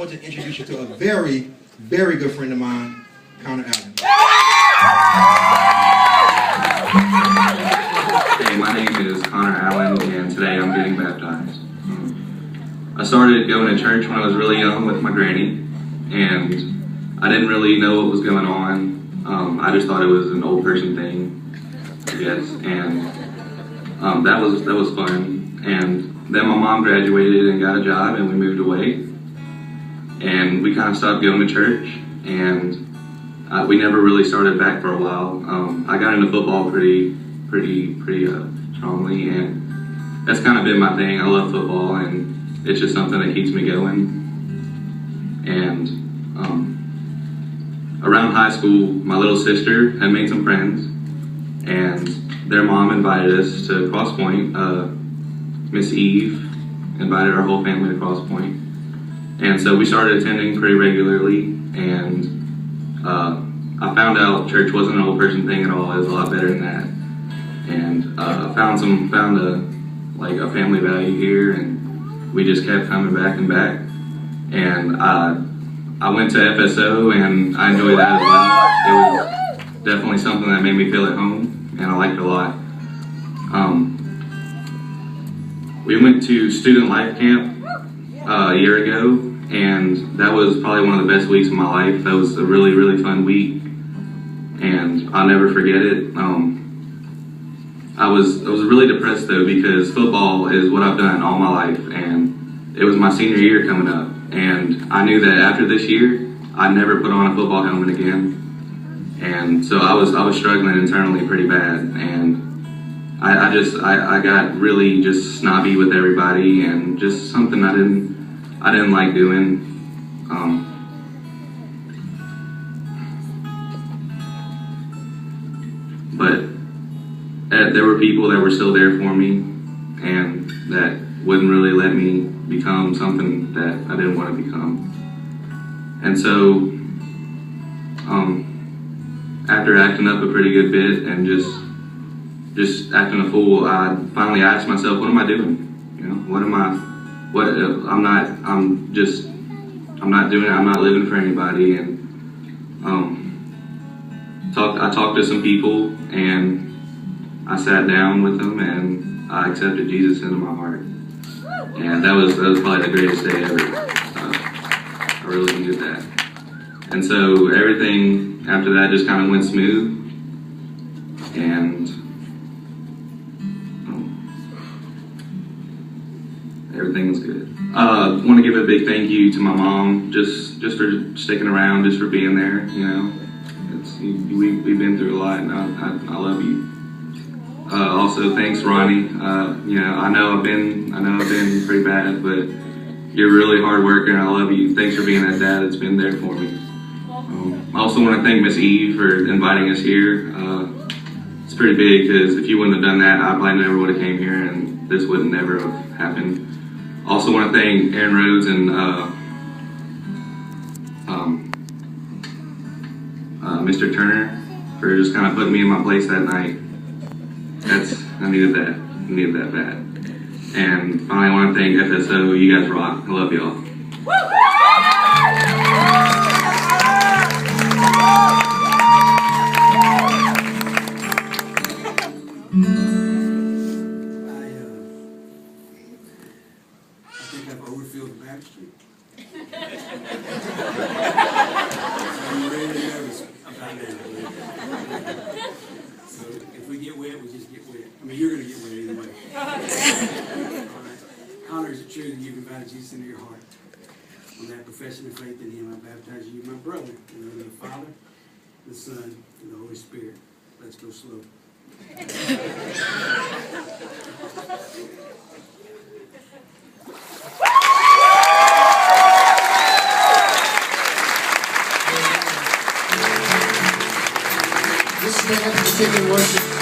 want to introduce you to a very, very good friend of mine, Connor Allen. Hey, my name is Connor Allen, and today I'm getting baptized. I started going to church when I was really young with my granny, and I didn't really know what was going on. I just thought it was an old person thing, I guess, and that was fun. And then my mom graduated and got a job, and we moved away, and we kind of stopped going to church, and we never really started back for a while. I got into football pretty strongly, and that's kind of been my thing. I love football, and it's just something that keeps me going. And around high school, my little sister had made some friends, and their mom invited us to Cross Point. Miss Eve invited our whole family to Cross Point, and so we started attending pretty regularly. And I found out church wasn't an old person thing at all. It was a lot better than that. And found a family value here, and we just kept coming back and back. And I went to FSO, and I enjoyed that as well. It was definitely something that made me feel at home, and I liked it a lot. We went to Student Life Camp a year ago, and that was probably one of the best weeks of my life. That was a really, really fun week, and I'll never forget it. I was really depressed though, because football is what I've done all my life, and it was my senior year coming up, and I knew that after this year I'd never put on a football helmet again. And so I was struggling internally pretty bad, and I got really just snobby with everybody, and just something I didn't like doing. But there were people that were still there for me, and that wouldn't really let me become something that I didn't want to become. And so, after acting up a pretty good bit and just acting a fool, I finally asked myself, what am I doing? You know, I'm not doing it. I'm not living for anybody. And I talked to some people, and I sat down with them, and I accepted Jesus into my heart. And that was probably the greatest day ever. I really needed that. And so everything after that just kind of went smooth. And everything was good. I want to give a big thank you to my mom, just for sticking around, just for being there. You know, we've been through a lot, and I love you. Also, thanks, Ronnie. You know, I know I've been pretty bad, but you're a really hard worker, and I love you. Thanks for being that dad that's been there for me. I also want to thank Miss Eve for inviting us here. It's pretty big, because if you wouldn't have done that, I probably never would have came here, and this would never have happened. Also want to thank Aaron Rhodes and Mr. Turner for just kind of putting me in my place that night. I needed that bad. And finally, I want to thank FSO. You guys rock. I love y'all. I think I've overfilled the baptistry. I'm really nervous about that. So if we get wet, we just get wet. I mean, you're going to get wet either way. All right. Connor, is it true that you've invited Jesus into your heart? On that profession of faith in Him, I baptize you, my brother, in the name of the Father, the Son, and the Holy Spirit. Let's go slow. This is the end of the worship.